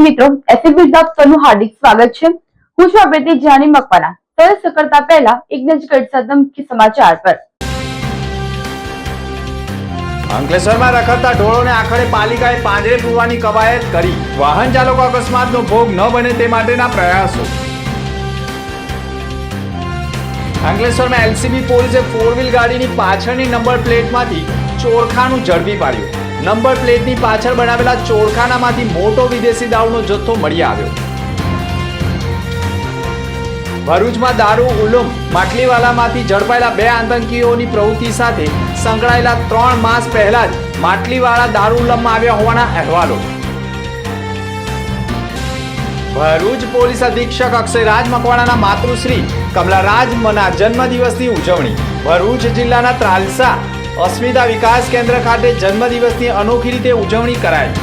મિત્રો, એસએબી ન્યૂઝ આપનું હાર્દિક સ્વાગત છે। હું છું આપણી જાની મકવાના। તરત કરતા પહેલા એક નજર સદમ કે સમાચાર પર। અંકલેશ્વરમાં રખડતા ઢોરોને આખરે પાલિકાએ પાંજરે પૂરવાની કવાયત કરી। વાહન ચાલકો અકસ્માતનો ભોગ ન બને તે માટેના પ્રયાસો। અંકલેશ્વરમાં એલસીબી પોલીસે 4 વ્હીલ ગાડીની પાછળની નંબર પ્લેટમાંથી ચોરખાનું ઝડપી પાડ્યું। નંબર પ્લેટની પાછળ બનાવેલા ચોરખાનામાંથી મોટો વિદેશી દારૂનો જથ્થો મળી આવ્યો। ભરૂચમાં દારૂ ઉલુમ માટલીવાલામાંથી ઝડપાયેલા 2 આતંકીઓની પ્રવૃત્તિ સાથે સંકળાયેલા 3 માસ પહેલા જ માટલીવાળા દારૂ ઉલ્લમમાં આવ્યા હોવાના અહેવાલો। ભરૂચ પોલીસ અધિક્ષક અક્ષયરાજ મકવાણાના માતૃશ્રી કમલારાજના જન્મદિવસની ઉજવણી। ભરૂચ જિલ્લાના ત્રાલસા અસ્મિતા વિકાસ કેન્દ્ર ખાતે જન્મદિવસની અનોખી રીતે ઉજવણી કરાઈ।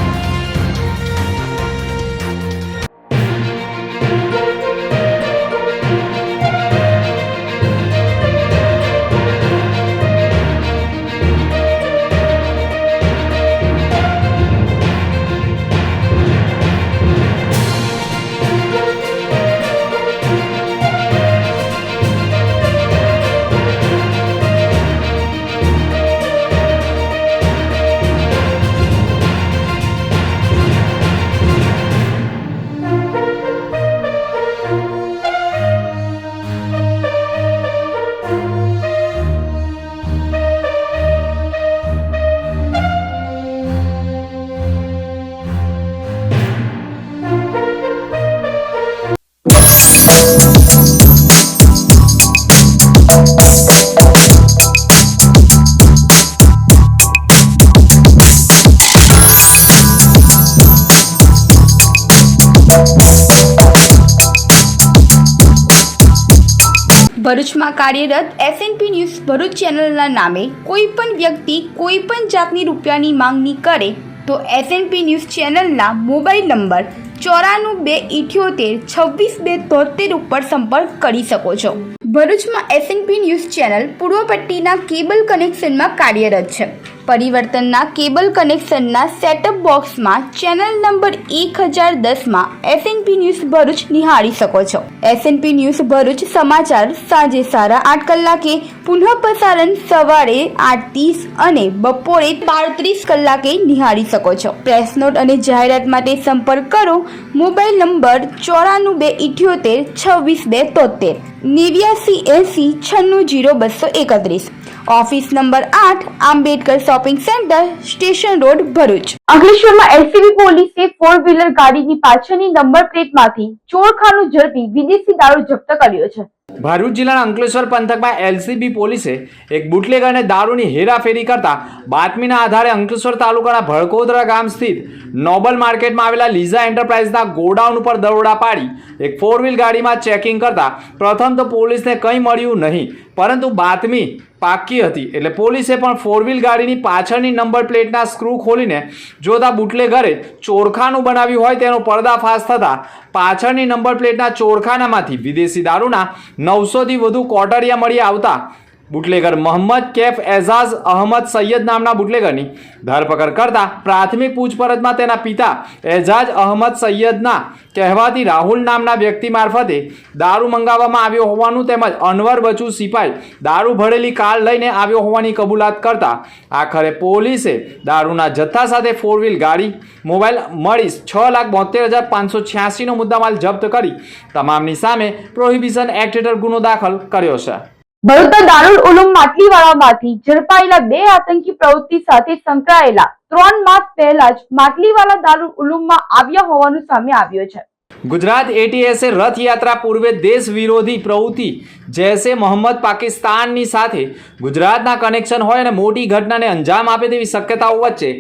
ભરૂચમાં કાર્યરત એસએનપી ન્યૂઝ ભરૂચ ચેનલના નામે કોઈ પણ વ્યક્તિ કોઈ પણ જાતની રૂપિયાની માંગણી કરે તો એસએનપી ન્યૂઝ ચેનલના મોબાઈલ નંબર 9428762273 ઉપર સંપર્ક કરી શકો છો। ભરૂચમાં એસએનપી ન્યૂઝ ચેનલ પૂર્વ પટ્ટીના કેબલ કનેક્શનમાં કાર્યરત છે। પરિવર્તનના કેબલ કનેક્શનના સેટઅપ બોક્સમાં ચેનલ નંબર 1010માં એસએનપી ન્યૂઝ ભરૂચ નિહાળી શકો છો। એસએનપી ન્યૂઝ ભરૂચ સમાચાર સાંજે 8:30 કલાકે, પુનઃ પ્રસારણ સવારે 8:30 અને બપોરે 12:30 કલાકે નિહાળી શકો છો। પ્રેસ નોટ અને જાહેરાત માટે સંપર્ક કરો mobile number 9428762273 8980960231। Office number 8 Ambedkar shopping centre station road Bharuch. અંકલેશ્વરમાં એલસીબી પોલીસે 4 વ્હીલર ગાડીની પાછળની નંબર પ્લેટમાંથી ચોરખાનું ઝડપી વિદેશી દારૂ જપ્ત કર્યો છે। ભરૂચ જિલ્લાના અંકલેશ્વર પંથકમાં એલસીબી પોલીસે એક બુટલેગરને દારૂની હેરાફેરી કરતા બાતમીના આધારે અંકલેશ્વર તાલુકાના ભડકોદરા ગામ સ્થિત નોબલ માર્કેટમાં આવેલા લીઝા એન્ટરપ્રાઇઝના ગોડાઉન ઉપર દરોડા પાડી એક 4 વ્હીલ ગાડીમાં ચેકિંગ કરતા પ્રથમ તો પોલીસને કંઈ મળ્યું નહીં, પરંતુ બાતમી પાકી હતી એટલે પોલીસે પણ 4 વ્હીલ ગાડીની પાછળની નંબર પ્લેટના સ્ક્રૂ ખોલીને જોતા બુટલેગરે ચોરખાનું બનાવ્યું હોય તેનો પર્દાફાશ થતા પાછળની નંબર પ્લેટના ચોરખાનામાંથી વિદેશી દારૂના 900થી વધુ કોટરિયા મળી આવતા બુટલેગર મોહમ્મદ કેફ એઝાઝ અહમદ સૈયદ નામના બુટલેગરની ધરપકડ કરતા પ્રાથમિક પૂછપરછમાં તેના પિતા એઝાઝ અહમદ સૈયદના કહેવાતી રાહુલ નામના વ્યક્તિ મારફતે દારૂ મંગાવવામાં આવ્યો હોવાનું તેમજ અનવર બચુ સિપાઈ દારૂ ભરેલી કાર લઈને આવ્યો હોવાની કબૂલાત કરતા આખરે પોલીસે દારૂના જથ્થા સાથે 4 વ્હીલ ગાડી, મોબાઈલ મળી 6,72,586નો મુદ્દામાલ જપ્ત કરી તમામની સામે પ્રોહિબિશન એક્ટ હેઠળ ગુનો દાખલ કર્યો છે। ભરૂચના દારૂલ ઉલુમ માટલીવાળામાંથી ઝડપાયેલા 2 આતંકી પ્રવૃત્તિ સાથે સંકળાયેલા 3 માસ પહેલા જ માટલીવાળા દારૂલ ઉલુમમાં આવ્યા હોવાનું સામે આવ્યું છે। ગુજરાત એટીએસે રથયાત્રા પૂર્વે દેશ વિરોધી પ્રવૃત્તિ જૈસે મોહમ્મદ પાકિસ્તાનની સાથે ગુજરાતના કનેક્શન હોય અને મોટી ઘટનાને અંજામ આપે તેવી શક્યતાઓ વચ્ચે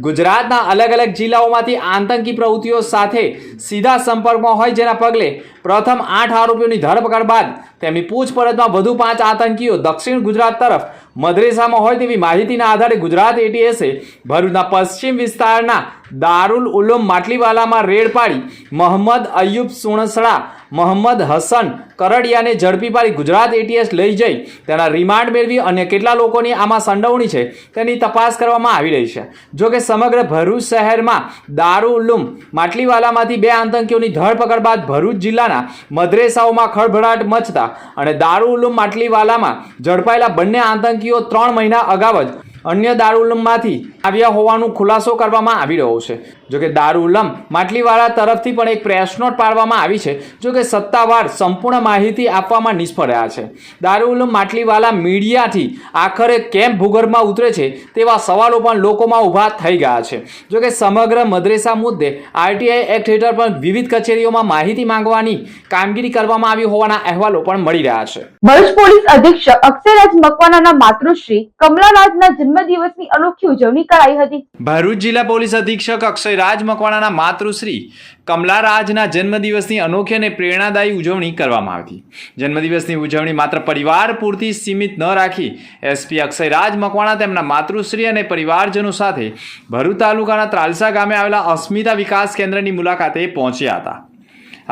ગુજરાતના અલગ અલગ જિલ્લાઓમાંથી આતંકી પ્રવૃત્તિઓ સાથે સીધા સંપર્કમાં હોય જેના પગલે પ્રથમ 8 આરોપીઓની ધરપકડ બાદ તેમની પૂછપરછમાં વધુ 5 આતંકીઓ દક્ષિણ ગુજરાત તરફ મદ્રેસામાં હોય તેવી માહિતીના આધારે ગુજરાત એટીએસે ભરૂચના પશ્ચિમ વિસ્તારના દારૂલ ઉલુમ માટલીવાલામાં રેડ પાડી મોહમ્મદ અયુબ સુણસડા, મોહમ્મદ હસન કરડિયાને ઝડપી પાડી ગુજરાત એટીએસ લઈ જઈ તેના રિમાન્ડ મેળવી અન્ય કેટલા લોકોની આમાં સંડોવણી છે તેની તપાસ કરવામાં આવી રહી છે. જોકે સમગ્ર ભરૂચ શહેરમાં દારૂ ઉલુમ માટલીવાલામાંથી 2 આતંકીઓની ધરપકડ બાદ ભરૂચ જિલ્લાના મદ્રેસાઓમાં ખળભળાટ મચતા અને દારૂ ઉલુમ માટલીવાલામાં ઝડપાયેલા બંને આતંકીઓ 3 મહિના અગાઉ જ અન્ય દારૂલમમાંથી આવ્યા હોવાનો ખુલાસો કરવામાં આવી રહ્યો છે. જોકે દારૂલમ માટલીવાલા તરફથી પણ એક પ્રેસ નોટ પાડવામાં આવી છે. જોકે સત્તાવાર સંપૂર્ણ માહિતી આપવામાં નિષ્ફળ રહ્યા છે. દારૂલમ માટલીવાલા મીડિયાથી આખરે કેમ ભૂગર્ભમાં ઉતરે છે તેવા સવાલો પણ લોકોમાં ઊભા થઈ ગયા છે. જોકે સમગ્ર મદ્રેસા મુદ્દે આરટીઆઈ એક્ટ હેઠળ પણ વિવિધ કચેરીઓમાં માહિતી માંગવાની કામગીરી કરવામાં આવી હોવાના અહેવાલો પણ મળી રહ્યા છે. ભરૂચ પોલીસ અધિક્ષક અક્ષયરાજ મકવાનાના માતૃશ્રી કમલારાજના જન્મદિવસની અનોખી ઉજવણી કરાઈ હતી. ભરૂચ જિલ્લા પોલીસ અધિક્ષક અક્ષયરાજ મકવાણાના માતૃશ્રી કમલારાજના જન્મદિવસની અનોખી અને પ્રેરણાદાયી ઉજવણી કરવામાં આવી. જન્મદિવસની ઉજવણી માત્ર પરિવાર પૂરતી સીમિત ન રાખી એસપી અક્ષયરાજ મકવાણા તેમના માતૃશ્રી અને પરિવારજનો સાથે ભરૂચ તાલુકાના ત્રાલસા ગામે આવેલા અસ્મિતા વિકાસ કેન્દ્રની મુલાકાતે પહોંચ્યા હતા.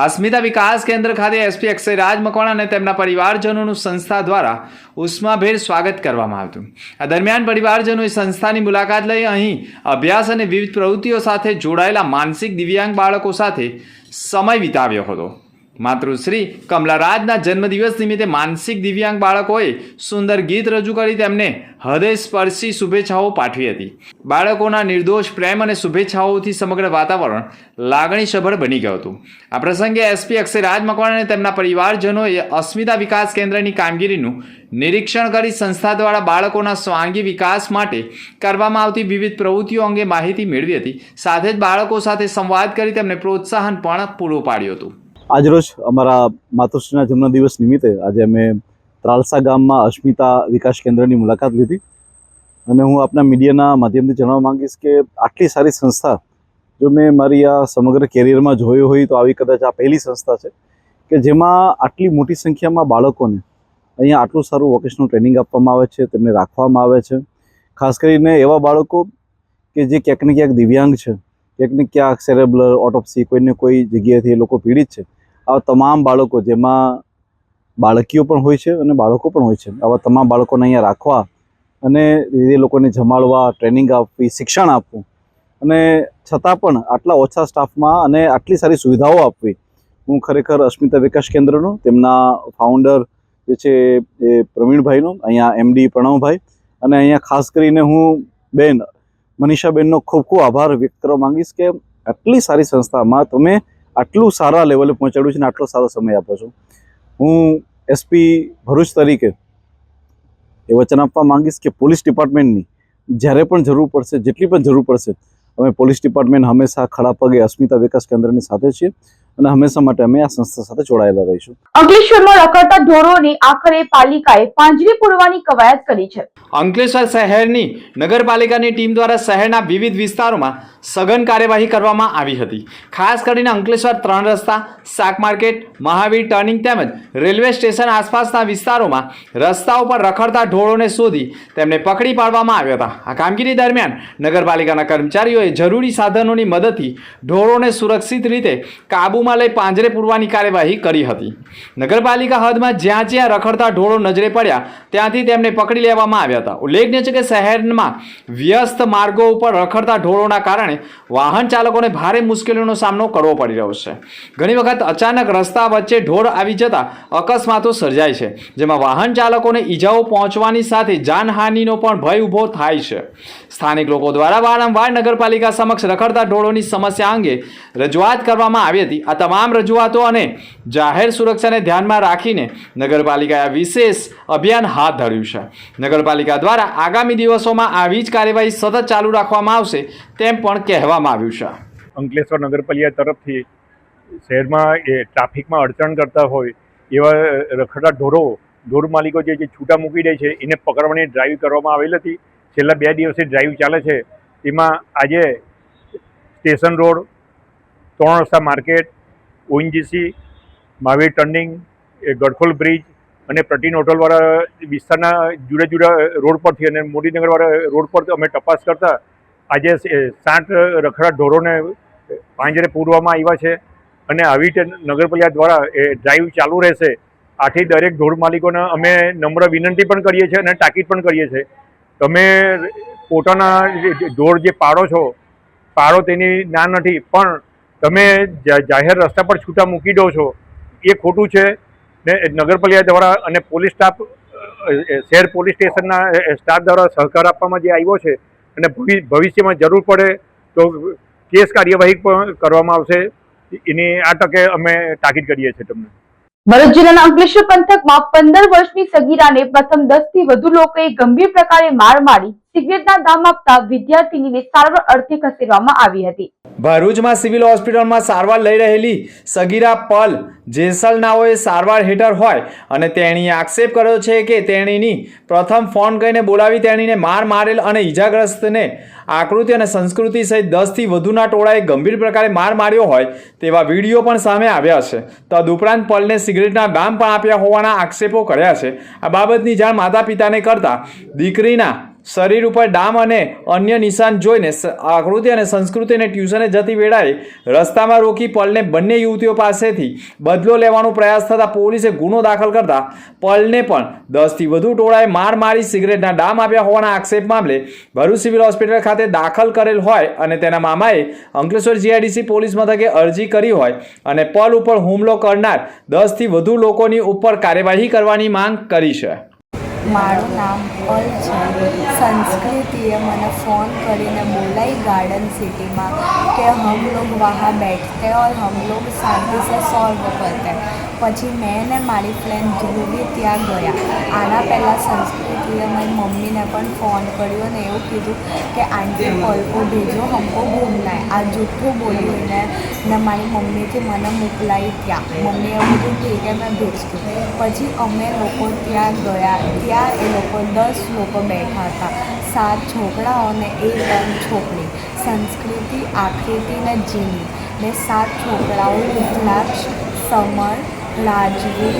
અસ્મિતા વિકાસ કેન્દ્ર ખાતે એસપી અક્ષયરાજ મકવાણા અને તેમના પરિવારજનોનું સંસ્થા દ્વારા ઉષ્માભેર સ્વાગત કરવામાં આવ્યું. આ દરમિયાન પરિવારજનોએ સંસ્થાની મુલાકાત લઈ અહીં અભ્યાસ અને વિવિધ પ્રવૃત્તિઓ સાથે જોડાયેલા માનસિક દિવ્યાંગ બાળકો સાથે સમય વિતાવ્યો હતો. માતૃશ્રી કમલારાજના જન્મદિવસ નિમિત્તે માનસિક દિવ્યાંગ બાળકોએ સુંદર ગીત રજૂ કરી તેમને હૃદયસ્પર્શી શુભેચ્છાઓ પાઠવી હતી. બાળકોના નિર્દોષ પ્રેમ અને શુભેચ્છાઓથી સમગ્ર વાતાવરણ લાગણીસભર બની ગયું હતું. આ પ્રસંગે એસપી અક્ષયરાજ મકવાણા અને તેમના પરિવારજનોએ અસ્મિતા વિકાસ કેન્દ્રની કામગીરીનું નિરીક્ષણ કરી સંસ્થા દ્વારા બાળકોના સ્વાંગી વિકાસ માટે કરવામાં આવતી વિવિધ પ્રવૃત્તિઓ અંગે માહિતી મેળવી હતી. સાથે જ બાળકો સાથે સંવાદ કરી તેમને પ્રોત્સાહન પણ પૂરું પાડ્યું હતું. આજરોજ અમારા માતૃશ્રીના જન્મદિવસ નિમિત્તે આજે અમે ત્રાલસા ગામમાં અસ્મિતા વિકાસ કેન્દ્રની મુલાકાત લીધી અને હું આપના મીડિયાના માધ્યમથી જણાવવા માંગીશ કે આટલી સારી સંસ્થા જો મેં મારી આ સમગ્ર કેરિયરમાં જોઈ હોય તો આવી કદાચ આ પહેલી સંસ્થા છે કે જેમાં આટલી મોટી સંખ્યામાં બાળકોને અહીંયા આટલું સારું વોકેશનલ ટ્રેનિંગ આપવામાં આવે છે, તેમને રાખવામાં આવે છે. ખાસ કરીને એવા બાળકો કે જે ક્યાંક ને ક્યાંક દિવ્યાંગ છે, ક્યાંક ને ક્યાંક સેરેબ્રલ ઓટોપ્સી કોઈને કોઈ જગ્યાએથી એ લોકો પીડિત છે. આવા તમામ બાળકો જેમાં બાળકીઓ પણ હોય છે અને બાળકો પણ હોય છે, આવા તમામ બાળકોને અહીંયા રાખવા અને એ લોકોને જમાડવા, ટ્રેનિંગ આપવી, શિક્ષણ આપવું અને છતાં પણ આટલા ઓછા સ્ટાફમાં અને આટલી સારી સુવિધાઓ આપવી, હું ખરેખર અસ્મિતા વિકાસ કેન્દ્રનો તેમના ફાઉન્ડર જે છે એ પ્રવીણભાઈનો, અહીંયા એમડી પ્રણવભાઈ અને અહીંયા ખાસ કરીને હું બેન મનીષાબેનનો ખૂબ ખૂબ આભાર વ્યક્ત કરવા માંગીશ કે આટલી સારી સંસ્થામાં તમે આટલું સારા લેવલે પહોંચાડ્યું છે અને આટલો સારો સમય આપો છો. હું એસપી ભરૂચ તરીકે એ વચન આપવા માંગીશ કે પોલીસ ડિપાર્ટમેન્ટની જ્યારે પણ જરૂર પડશે, જેટલી પણ જરૂર પડશે, અમે પોલીસ ડિપાર્ટમેન્ટ હંમેશા ખડા પગે અસ્મિતા વિકાસ કેન્દ્રની સાથે છીએ અને હંમેશા માટે અમે આ સંસ્થા સાથે જોડાયેલા રહીશું. અંકલેશ્વરમાં રખડતા ઢોરોને આખરે પાલિકાએ પાંજરે પૂરવાની કવાયત કરી છે. અંકલેશ્વર શહેરની નગરપાલિકાની ટીમ દ્વારા શહેરના વિવિધ વિસ્તારોમાં સઘન કાર્યવાહી કરવામાં આવી હતી. ખાસ કરીને અંકલેશ્વર 3 રસ્તા, શાક માર્કેટ, મહાવીર ટર્નિંગ તેમજ રેલવે સ્ટેશન આસપાસના વિસ્તારોમાં રસ્તાઓ પર રખડતા ઢોરોને શોધી તેમને પકડી પાડવામાં આવ્યા હતા. આ કામગીરી દરમિયાન નગરપાલિકાના કર્મચારીઓએ જરૂરી સાધનોની મદદથી ઢોરોને સુરક્ષિત રીતે કાબૂમાં લઈ પાંજરે પૂરવાની કાર્યવાહી કરી હતી. નગરપાલિકા હદમાં જ્યાં જ્યાં રખડતા ઢોરો નજરે પડ્યા ત્યાંથી તેમને પકડી લેવામાં આવ્યા હતા. ઉલ્લેખનીય છે કે શહેરમાં વ્યસ્ત માર્ગો ઉપર રખડતા ઢોરોના કારણે વાહન ચાલકોને ભારે મુશ્કેલીઓનો સામનો કરવો પડી રહ્યો છે. ઘણી વખત અચાનક રસ્તા વચ્ચે ઢોર આવી જતા અકસ્માતો સર્જાય છે, જેમાં વાહન ચાલકોને ઈજાઓ પહોંચવાની સાથે જાનહાનિનો પણ ભય ઊભો થાય છે. સ્થાનિક લોકો દ્વારા વારંવાર નગરપાલિકા સમક્ષ રખડતા ઢોરોની સમસ્યા અંગે રજૂઆત કરવામાં આવી હતી. આ તમામ રજૂઆતો અને જાહેર સુરક્ષાને ધ્યાનમાં રાખીને નગરપાલિકાએ વિશેષ અભિયાન હાથ ધર્યું છે. નગરપાલિકા દ્વારા આગામી દિવસોમાં આવી જ કાર્યવાહી સતત ચાલુ રાખવામાં આવશે તેમ પણ કહેવામાં આવ્યું છે. અંકલેશ્વર નગરપાલિકા તરફથી શહેરમાં ટ્રાફિકમાં અડચણ કરતા હોય એવા રખડતા ઢોર માલિકો જે છૂટા મૂકી દે છે એને પકડવાની ડ્રાઈવ કરવામાં આવેલી હતી. છેલ્લા 2 દિવસથી ડ્રાઈવ ચાલે છે. એમાં આજે સ્ટેશન રોડ, 3 રસ્તા market, ONGC, Mahavir turning, Gadkhol bridge અને પ્રટીન હોટલવાળા વિસ્તારના જુદા જુદા રોડ પરથી અને મોદીનગરવાળા રોડ પર અમે તપાસ કરતા આજે 7 રખડા ઢોરોને પાંજરે પૂરવામાં આવ્યા છે અને આવી રીતે નગરપાલિકા દ્વારા એ ડ્રાઈવ ચાલુ રહેશે. આથી દરેક ઢોર માલિકોને અમે નમ્ર વિનંતી પણ કરીએ છીએ અને તાકીદ પણ કરીએ છીએ, તમે પોતાના ઢોર જે પાળો છો, પાળો તેની ના નથી, પણ તમે જાહેર રસ્તા પર છૂટા મૂકી દો છો એ ખોટું છે. ને નગરપાલિકા દ્વારા અને પોલીસ સ્ટાફ, શહેર પોલીસ સ્ટેશનના સ્ટાફ દ્વારા સહકાર આપવામાં જે આવ્યો છે અને ભવિષ્યમાં જરૂર પડે તો કેસ કાર્યવાહી પણ કરવામાં આવશે, એની આ તકે અમે તાકીદ કરીએ છીએ તમને. ભરૂચ જિલ્લાના અંકલેશ્વર પંથકમાં 15 વર્ષની સગીરાને પ્રથમ 10 થી વધુ લોકોએ ગંભીર પ્રકારે માર મારી સિગરેટના દામ આપતા વિદ્યાર્થીનીને સારવાર અર્થે ખસેડવામાં આવી હતી. ભરૂચમાં સિવિલ હોસ્પિટલમાં સારવાર લઈ રહેલી સગીરા પલ જેસલનાઓએ સારવાર હેઠળ હોય અને તેણીએ આક્ષેપ કર્યો છે કે તેણીની પ્રથમ ફોન કરીને બોલાવી તેણીને મારેલ અને ઈજાગ્રસ્તને આકૃતિ અને સંસ્કૃતિ સહિત 10 થી વધુના ટોળાએ ગંભીર પ્રકારે માર્યો હોય તેવા વિડીયો પણ સામે આવ્યા છે. તદુપરાંત પલને સિગરેટના દામ પણ આપ્યા હોવાના આક્ષેપો કર્યા છે. આ બાબતની જાણ માતા પિતાને કરતા દીકરીના શરીર ઉપર ડામ અને અન્ય નિશાન જોઈને આકૃતિ અને સંસ્કૃતિને ટ્યુશને જતી વેળાએ રસ્તામાં રોકી પલને બંને યુવતીઓ પાસેથી બદલો લેવાનો પ્રયાસ થતાં પોલીસે ગુનો દાખલ કરતા પલને પણ 10 થી વધુ ટોળાએ મારી સિગરેટના ડામ આપ્યા હોવાના આક્ષેપ મામલે ભરૂચ સિવિલ હોસ્પિટલ ખાતે દાખલ કરેલ હોય અને તેના મામાએ અંકલેશ્વર જીઆઈડીસી પોલીસ મથકે અરજી કરી હોય અને પલ ઉપર હુમલો કરનાર 10 થી વધુ લોકોની ઉપર કાર્યવાહી કરવાની માંગ કરી છે. મારું નામ પલ છે. સંસ્કૃતિએ મને फ़ोन કરીને બોलाई गार्डन सिटी में कि हम लोग वहाँ बैठते और हम लोग शांति से सॉल्व करते. પછી મેં ને મારી ફ્રેન્ડ ધ્રુવી ત્યાં ગયા. આના પહેલાં સંસ્કૃતિએ મારી મમ્મીને પણ ફોન કર્યો ને એવું કીધું કે આંટી પલ કો ભેજો હમકો ઘૂમના હે. આ જૂઠું બોલ્યું ને મારી મમ્મીથી મને મોકલાઈ ત્યાં. મમ્મીએ કીધું ઠીક હે મેં ભેજતું. પછી અમે લોકો ત્યાં ગયા. ત્યાં એ લોકો 10 લોકો બેઠા હતા, 7 છોકરાઓ ને 1 છોકરી. સંસ્કૃતિ, આકૃતિ ને જીની ને 7 છોકરાઓ રૂદ્રાક્ષ, સમર, રાજવી,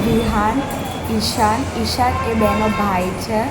વિહાન, ઈશાન એ બેનો ભાઈ છે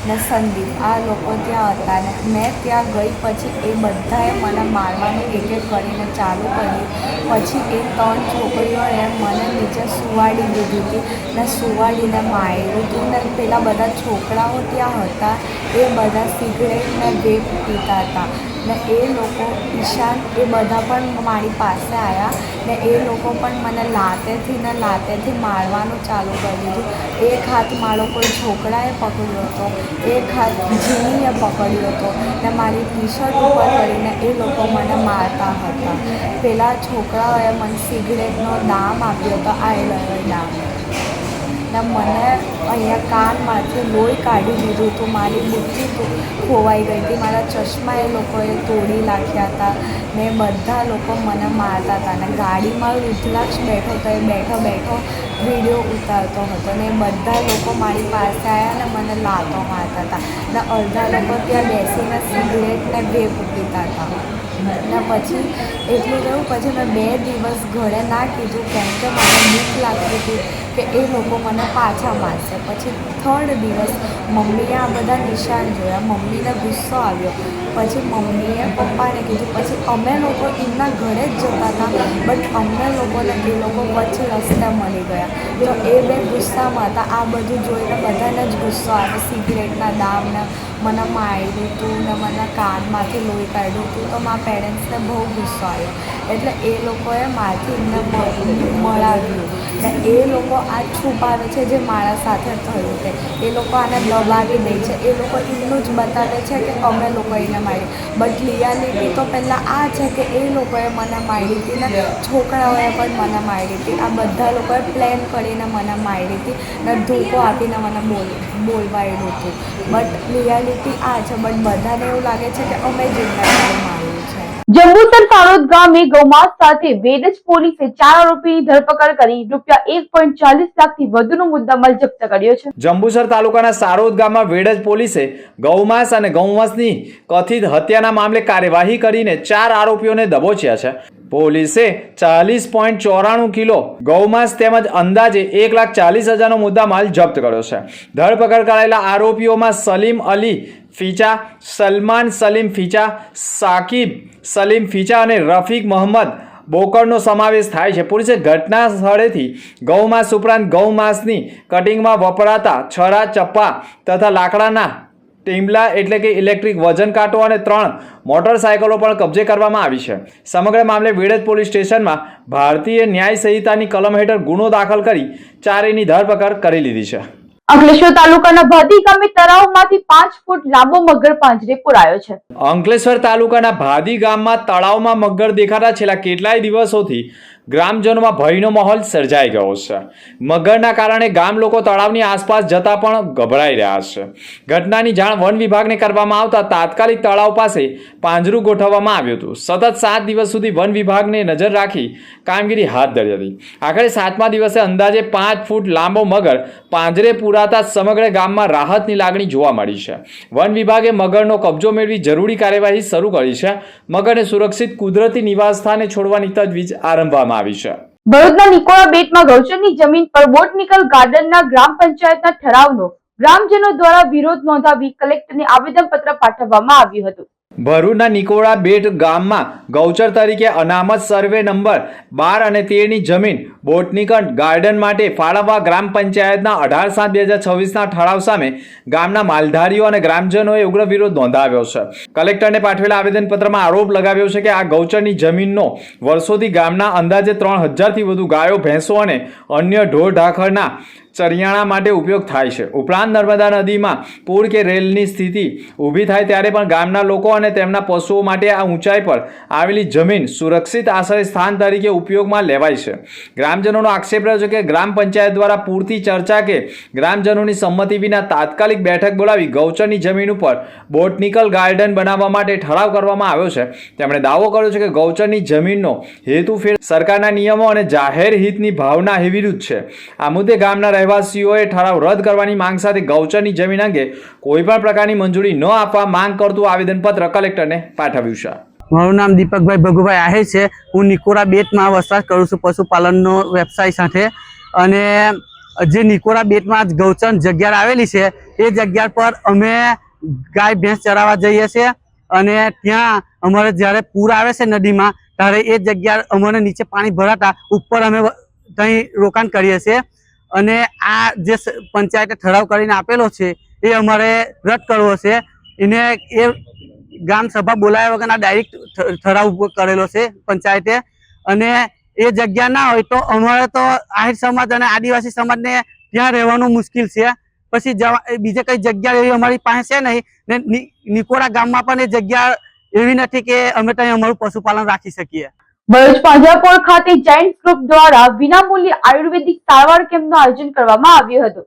ને સંદીપ. આ લોકો ત્યાં હતા ને મેં ત્યાં ગઈ પછી એ બધાએ મને મારવાનું એક કરીને ચાલુ કર્યું. પછી એ 3 છોકરીઓએ મને નીચે સુવાડી દીધી હતી ને સુવાડીને માર્યું હતું ને પેલા બધા છોકરાઓ ત્યાં હતા એ બધા સિગરેટ ને વેપ પીતા હતા ને એ લોકો ઈશાન એ બધા પણ મારી પાસે આવ્યા ને એ લોકો પણ મને લાતેથી મારવાનું ચાલુ કરી દીધું. એક હાથ મારો કોઈ છોકરાએ પકડ્યો હતો, એક હાથ જીનીએ પકડ્યો હતો ને મારી ટી શર્ટ ઉપર કરીને એ લોકો મને મારતા હતા. પેલા છોકરાઓએ મને સિગરેટનો દામ આપ્યો હતો, આઈલર દામ ને મને અહીંયા કાનમાંથી લોહી કાઢી દીધું હતું. મારી બુદ્ધિ ખોવાઈ ગઈ હતી. મારા ચશ્મા એ લોકોએ તોડી નાખ્યા હતા ને બધા લોકો મને મારતા હતા ને ગાડીમાં રૂદ્રાક્ષ બેઠો તો એ બેઠો વિડીયો ઉતારતો હતો ને બધા લોકો મારી પાસે આવ્યા ને મને લાતો મારતા હતા ને અડધા લોકો ત્યાં બેસીને સિગરેટ ને વેપ પીતા હતા. ને પછી એટલું રહ્યું. પછી મેં 2 દિવસ ઘરે ના કીધું કેમ કે મને બીક લાગતી હતી કે એ લોકો મને પાછા મારશે. પછી 3rd દિવસ મમ્મીએ આ બધા નિશાન જોયા. મમ્મીને ગુસ્સો આવ્યો. પછી મમ્મીએ પપ્પાને કીધું. પછી અમે લોકો એમના ઘરે જ જતા હતા બટ અમને લોકોને એ લોકો વચ્ચે રસ્તે મળી ગયા. તો એ 2 ગુસ્સામાં હતા. આ બધું જોઈને બધાને જ ગુસ્સો આવે. સિગરેટના દામને મને માર્યું હતું ને મને કાનમાંથી લોહી કાઢ્યું હતું. તો મારા પેરેન્ટ્સને બહુ ગુસ્સો આવ્યો એટલે એ લોકોએ મારથી એમને મળાવ્યું ને એ લોકો આ છુપાવે છે જે મારા સાથે થયું છે. એ લોકો આને દબાવી દે છે. એ લોકો એમનું જ બતાવે છે કે અમે લોકો એને મારી. બટ રિયાલિટી તો પહેલાં આ છે કે એ લોકોએ મને મારી હતી ને છોકરાઓએ પણ મને મારી હતી. આ બધા લોકોએ પ્લેન કરીને મને મારી હતી ને ધોકો આપીને મને બોલવાયેલું હતું. બટ રિયાલિટી આ છે. બટ બધાને એવું લાગે છે કે અમે જ એમને માર્યું છે. જંબુસર સારોદ ગામે ગૌમાંસ સાથે વેડજ પોલીસે 4 આરોપીની ધરપકડ કરી ₹1.40 લાખથી વધુનો મુદ્દામાલ જપ્ત કર્યો છે. જંબુસર તાલુકાના સારોદ ગામમાં વેડજ પોલીસે ગૌમાંસ અને ગૌવંશની કથિત હત્યાના મામલે કાર્યવાહી કરીને 4 આરોપીઓને દબોચ્યા છે. પોલીસે 40.94 કિલો ગૌમાંસ તેમજ અંદાજે 1,40,000નો મુદ્દામાલ જપ્ત કર્યો છે. ધરપકડ કરાયેલા આરોપીઓમાં સલીમ અલી ફીચા, સલમાન સલીમ ફીચા, સાકિબ સલીમ ફીચા અને રફીક મોહમ્મદ બોકરનો સમાવેશ થાય છે. પોલીસે ઘટના સ્થળેથી ગૌમાંસ ઉપરાંત ગૌમાંસની કટિંગમાં વપરાતા છરા, ચપ્પા તથા લાકડાના ટીમ્બલા એટલે કે ઇલેક્ટ્રિક વજન કાંટો અને 3 મોટરસાયકલો પણ કબજે કરવામાં આવી છે. સમગ્ર મામલે વેડજ પોલીસ સ્ટેશનમાં ભારતીય ન્યાય સંહિતાની કલમ હેઠળ ગુનો દાખલ કરી ચારેયની ધરપકડ કરી લીધી છે. અંકલેશ્વર તાલુકાના ભાદી ગામે તળાવમાંથી 5 ફૂટ લાંબો મગર પાંજરે પુરાયો છે. અંકલેશ્વર તાલુકાના ભાદી ગામમાં તળાવમાં મગર દેખાતા છેલ્લા કેટલાય દિવસોથી ગ્રામજનોમાં ભયનો માહોલ સર્જાઈ ગયો છે. મગરના કારણે ગામ લોકો તળાવની આસપાસ જતા પણ ગભરાઈ રહ્યા છે. ઘટનાની જાણ વન વિભાગને કરવામાં આવતા તાત્કાલિક તળાવ પાસે પાંજરું ગોઠવવામાં આવ્યું હતું. સતત 7 દિવસ સુધી વન વિભાગને નજર રાખી કામગીરી હાથ ધરી હતી. આખરે 7મા દિવસે અંદાજે 5 ફૂટ લાંબો મગર પાંજરે પુરાતા સમગ્ર ગામમાં રાહતની લાગણી જોવા મળી છે. વન વિભાગે મગરનો કબજો મેળવી જરૂરી કાર્યવાહી શરૂ કરી છે. મગરને સુરક્ષિત કુદરતી નિવાસસ્થાને છોડવાની તજવીજ આરંભવામાં આવી છે. ભરૂચના નિકોળા બેટમાં ગૌચરની જમીન પર બોટનિકલ ગાર્ડનના ગ્રામ પંચાયતના ઠરાવનો ગ્રામજનો દ્વારા વિરોધ નોંધાવી કલેક્ટરને આવેદનપત્ર પાઠવવામાં આવ્યું હતું. ભરૂચના નિકોળા બેટ ગામમાં ગૌચર તરીકે અનામત સર્વે નંબર 12 અને 13ની જમીન બોટનિકલ ગાર્ડન માટે ફાળવવા ગ્રામ પંચાયતના 18/7/2026ના ઠરાવ સામે ગામના માલધારીઓ અને ગ્રામજનોએ ઉગ્ર વિરોધ નોંધાવ્યો છે. કલેક્ટરને પાઠવેલા આવેદનપત્રમાં આરોપ લગાવ્યો છે કે આ ગૌચરની જમીનનો વર્ષોથી ગામના અંદાજે 3000થી વધુ ગાયો, ભેંસો અને અન્ય ઢોર ઢાંખરના ચરિયાણા માટે ઉપયોગ થાય છે. ઉપરાંત નર્મદા નદીમાં પૂર કે રેલની સ્થિતિ ઊભી થાય ત્યારે પણ ગામના લોકો અને તેમના પશુઓ માટે આ ઊંચાઈ પર આવેલી જમીન સુરક્ષિત આશ્રય સ્થાન તરીકે ઉપયોગમાં લેવાય છે. ગ્રામજનોનો આક્ષેપ રહ્યો છે કે ગ્રામ પંચાયત દ્વારા પૂરતી ચર્ચા કે ગ્રામજનોની સંમતિ વિના તાત્કાલિક બેઠક બોલાવી ગૌચરની જમીન ઉપર બોટનિકલ ગાર્ડન બનાવવા માટે ઠરાવ કરવામાં આવ્યો છે. તેમણે દાવો કર્યો છે કે ગૌચરની જમીનનો હેતુફેર સરકારના નિયમો અને જાહેર હિતની ભાવના વિરુદ્ધ છે. આ મુદ્દે ગામના રહેવાસીઓએ ઠરાવ રદ કરવાની માંગ સાથે ગૌચરની જમીન અંગે કોઈપણ પ્રકારની મંજૂરી ન આપવા માંગ કરતું આવેદનપત્ર કલેક્ટરને પાઠવ્યું છે. મારું નામ દીપકભાઈ ભગુભાઈ આહિર છે. હું નિકોરા બેટમાં વસવાટ કરું છું પશુપાલનનો વ્યવસાય સાથે. અને જે નિકોરા બેટમાં ગૌચર જગ્યા આવેલી છે એ જગ્યા પર અમે ગાય ભેંસ ચરાવવા જઈએ છીએ. અને ત્યાં અમારે જ્યારે પૂર આવે છે નદીમાં ત્યારે એ જગ્યા અમારે નીચે પાણી ભરાતા ઉપર અમે ત્યાં રોકાણ કરીએ છીએ. અને આ જે પંચાયતે ઠરાવ કરીને આપેલો છે એ અમારે રદ કરવો છે. એને એ ગ્રામ સભા બોલાવ્યા વગરના ડાયરેક્ટ ઠરાવ કરેલો છે પંચાયતે. અને એ જગ્યા ના હોય તો અમારે તો આહિર સમાજ અને આદિવાસી સમાજને ત્યાં રહેવાનું મુશ્કેલ છે. પછી બીજે કઈ જગ્યા એવી અમારી પાસે છે નહીં. ને નિકોરા ગામમાં પણ એ જગ્યા એવી નથી કે અમે ત્યાં અમારું પશુપાલન રાખી શકીએ. ભરૂચ પાંજરાપોળ ખાતે જાયન્ટ્સ ગ્રુપ દ્વારા વિનામૂલ્યે આયુર્વેદિક સારવાર કેમ્પનું આયોજન કરવામાં આવ્યું હતું.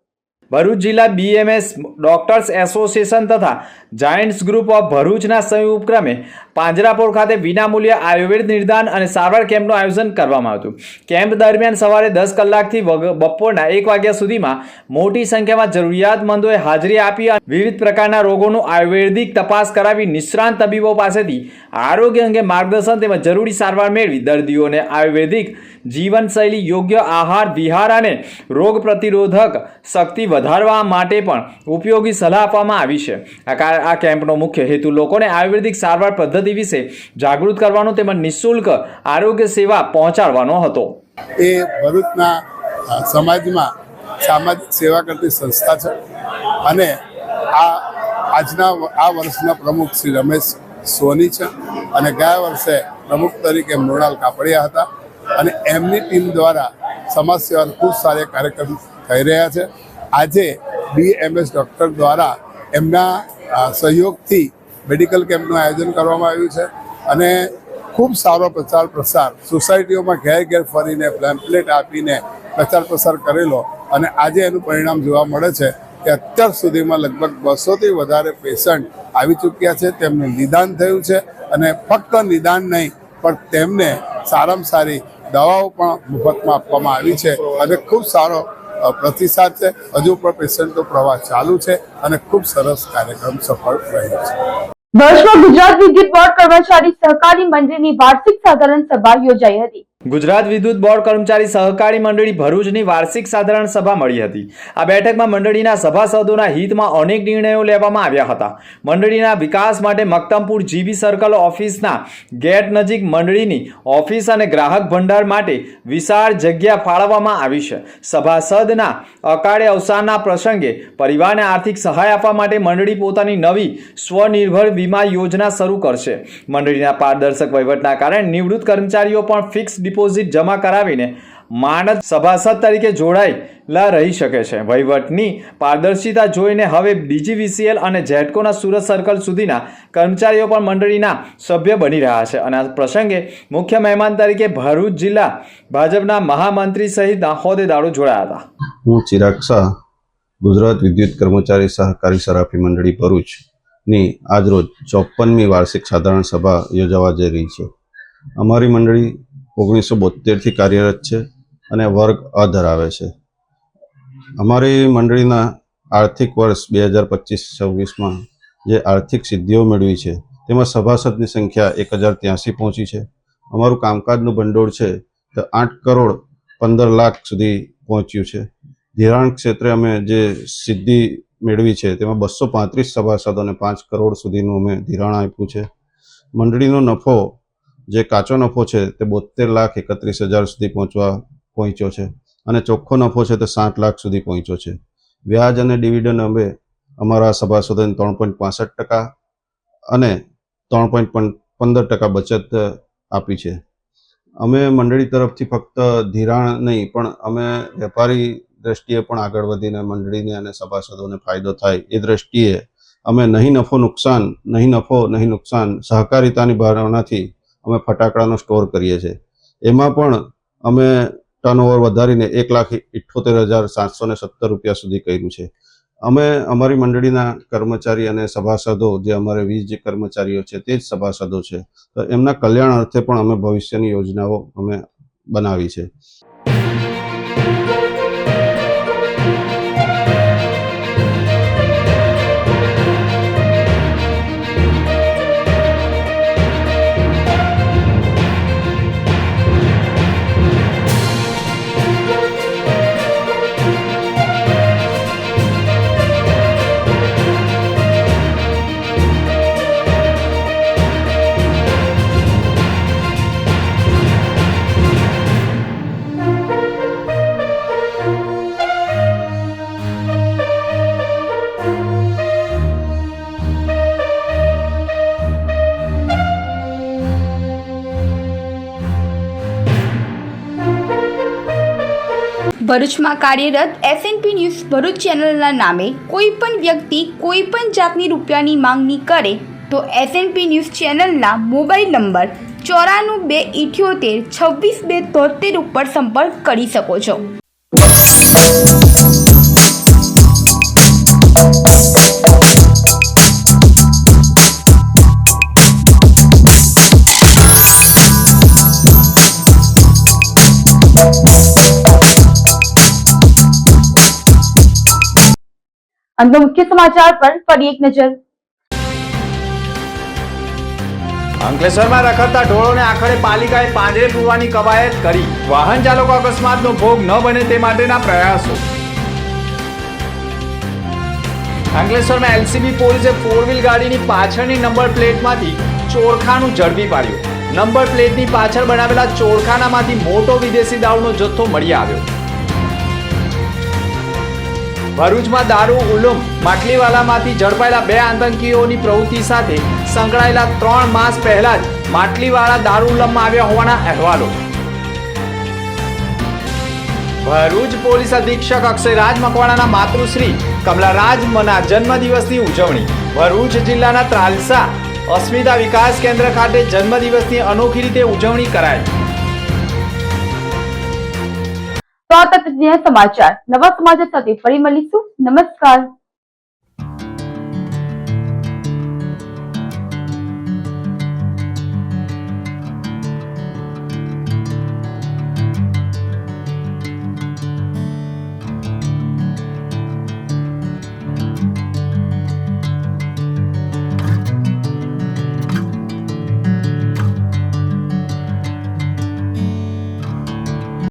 ભરૂચ જિલ્લા BMS ડોક્ટર્સ એસોસિએશન તથા જાયન્ટ્સ ગ્રુપ ઓફ ભરૂચના સંયુક્ત ઉપક્રમે પાંજરાપોળ ખાતે વિનામૂલ્યે આયુર્વેદ નિદાન અને સારવાર કેમ્પનું આયોજન કરવામાં હતું. કેમ્પ દરમિયાન સવારે 10 કલાકથી બપોરના 1 વાગ્યા સુધીમાં મોટી સંખ્યામાં જરૂરિયાતમંદોએ હાજરી આપી અને વિવિધ પ્રકારના રોગોનું આયુર્વેદિક તપાસ કરાવી નિષ્ણાંત તબીબો પાસેથી આરોગ્ય અંગે માર્ગદર્શન તેમજ જરૂરી સારવાર મેળવી દર્દીઓને આયુર્વેદિક જીવનશૈલી, યોગ્ય આહાર વિહાર અને રોગ પ્રતિરોધક શક્તિ વધારવા માટે પણ ઉપયોગી સલાહ આપવામાં આવી છે. આ કેમ્પનો મુખ્ય હેતુ લોકોને આયુર્વેદિક સારવાર પદ્ધતિ વિશે જાગૃત કરવાનો તેમજ નિઃશુલ્ક આરોગ્ય સેવા પહોંચાડવાનો હતો. એ ભરૂચના સમાજમાં સામાજિક સેવા કરતી સંસ્થા છે. અને આજના આ વર્ષના પ્રમુખ શ્રી રમેશ સોની છે. અને ગયા વર્ષે પ્રમુખ તરીકે મૃણાલ કાપડિયા હતા. અને એમની ટીમ દ્વારા સમાજ સેવાના ખૂબ સારા કાર્યક્રમ થઈ રહ્યા છે. આજે BMS ડૉક્ટર દ્વારા એમના સહયોગથી મેડિકલ કેમ્પનું આયોજન કરવામાં આવ્યું છે. અને ખૂબ સારો પ્રચાર પ્રસાર સોસાયટીઓમાં ઘેર ઘેર ફરીને પેમ્પલેટ આપીને પ્રચાર પ્રસાર કરેલો. અને આજે એનું પરિણામ જોવા મળે છે કે અત્યાર સુધીમાં લગભગ 200થી વધારે પેશન્ટ આવી ચૂક્યા છે. તેમનું નિદાન થયું છે. અને ફક્ત નિદાન નહીં પણ તેમને સારામાં સારી દવાઓ પણ મફતમાં આપવામાં આવી છે. અને ખૂબ સારો પ્રતિસાદ છે. હજુ પણ પેશન્ટનો પ્રવાહ ચાલુ છે અને ખૂબ સરસ કાર્યક્રમ સફળ રહ્યો છે. ભરૂચમાં ગુજરાત વિદ્યુત બોર્ડ કર્મચારી સહકારી મંડળીની વાર્ષિક સાધારણ સભા યોજાઈ હતી. ગુજરાત વિદ્યુત બોર્ડ કર્મચારી સહકારી મંડળી ભરૂચની વાર્ષિક સાધારણ સભા મળી હતી. આ બેઠકમાં મંડળીના સભાસદોના હિતમાં અનેક નિર્ણયો લેવામાં આવ્યા હતા. મંડળીના વિકાસ માટે મક્તમપુર જીબી સર્કલ ઓફિસના ગેટ નજીક મંડળીની ઓફિસ અને ગ્રાહક ભંડાર માટે વિશાળ જગ્યા ફાળવવામાં આવી છે. સભાસદના અકાળે અવસાનના પ્રસંગે પરિવારને આર્થિક સહાય આપવા માટે મંડળી પોતાની નવી સ્વનિર્ભર વીમા યોજના શરૂ કરશે. મંડળીના પારદર્શક વહીવટના કારણે નિવૃત્ત કર્મચારીઓ પણ ફિક્સ ડિપોઝિટ જમા કરાવીને માનદ સભાસદ તરીકે જોડાયેલા રહી શકે છે. વહીવટની પારદર્શિતા જોઈને હવે ડીજીવીસીએલ અને જેટકોના સુરત સર્કલ સુધીના કર્મચારીઓ પણ મંડળીના સભ્ય બની રહ્યા છે. અને આ પ્રસંગે મુખ્ય મહેમાન તરીકે ભરૂચ જિલ્લા ભાજપના મહામંત્રી સહિતના હોદ્દેદારો જોડાયા હતા. હું ચિરાગ શાહ, ગુજરાત વિદ્યુત કર્મચારી સહકારી સરાફી મંડળી ભરૂચની આજરોજ 54મી વાર્ષિક સાધારણ સભા યોજાવા જઈ રહી છે. અમારી મંડળી 1972થી કાર્યરત છે અને વર્ગ અ ધરાવે છે. અમારી મંડળીના આર્થિક વર્ષ 2025-26માં જે આર્થિક સિદ્ધિઓ મેળવી છે તેમાં સભાસદની સંખ્યા 1083 પહોંચી છે. અમારું કામકાજનું ભંડોળ છે તો 8 કરોડ 15 લાખ સુધી પહોંચ્યું છે. ધિરાણ ક્ષેત્રે અમે જે સિદ્ધિ મેળવી છે તેમાં 235 સભાસદોને 5 કરોડ સુધીનું અમે ધિરાણ આપ્યું છે. મંડળીનો નફો જે કાચો નફો છે તે 72,31,000 સુધી પહોંચ્યો છે અને ચોખ્ખો નફો છે તે 7 લાખ સુધી પહોંચ્યો છે. વ્યાજ અને ડિવિડન્ડ અમે અમારા સભાસદોને 3.65% અને 3.15% બચત આપી છે. અમે મંડળી તરફથી ફક્ત ધિરાણ નહીં પણ અમે વેપારી દ્રષ્ટિએ પણ આગળ વધીને મંડળીને અને સભાસદોને ફાયદો થાય એ દ્રષ્ટિએ અમે નહીં નફો નહીં નુકસાન સહકારિતાની ભાવનાથી અમે ફટાકડાનો સ્ટોર કરીએ છીએ. એમાં પણ અમે ટર્નઓવર વધારીને 1,78,717 રૂપિયા સુધી કર્યું છે. અમે અમારી મંડળીના કર્મચારી અને સભાસદો જે અમારે 20 જે કર્મચારીઓ છે તે જ સભાસદો છે તો એમના કલ્યાણ અર્થે પણ અમે ભવિષ્યની યોજનાઓ અમે બનાવી છે. ભરૂચમાં કાર્યરત એસએનપી ન્યૂઝ ભરૂચ ચેનલના નામે કોઈ પણ વ્યક્તિ કોઈ પણ જાતની રૂપિયાની માંગણી કરે તો એસએનપી ન્યૂઝ ચેનલના મોબાઈલ નંબર 94 278 26 273 ઉપર સંપર્ક કરી શકો છો. અંત મુખ્ય સમાચાર પર ફરી એક નજર. અંકલેશ્વરમાં રખડતા ઢોરોને આખરે પાલિકાએ પાંજરે પૂરવાની કવાયત કરી. વાહન ચાલકો અકસ્માતનો ભોગ ન બને તે માટેના પ્રયાસો. અંકલેશ્વરમાં એલસીબી પોલીસે 4 વ્હીલ ગાડીની પાછળની નંબર પ્લેટમાંથી ચોરખાનું ઝડપી પાડ્યું. નંબર પ્લેટની પાછળ બનાવેલા ચોરખાનામાંથી મોટો વિદેશી દારૂનો જથ્થો મળી આવ્યો. ભરૂચમાં દારૂ ઉલુમ માટલીવાલામાંથી ઝડપાયેલા 2 આતંકીઓની પ્રવૃત્તિ સાથે સંકળાયેલા 3 માસ પહેલા જ માટલીવાળા દારૂ ઉલ્લમમાં આવ્યા હોવાના અહેવાલો. ભરૂચ પોલીસ અધિક્ષક અક્ષયરાજ મકવાણાના માતૃશ્રી કમલારાજના જન્મદિવસની ઉજવણી. ભરૂચ જિલ્લાના ત્રાલસા અસ્મિતા વિકાસ કેન્દ્ર ખાતે જન્મદિવસની અનોખી રીતે ઉજવણી કરાઈ. તો આ તક સમાચાર નવા સમાચાર સાથે ફરી મળીશું. નમસ્કાર.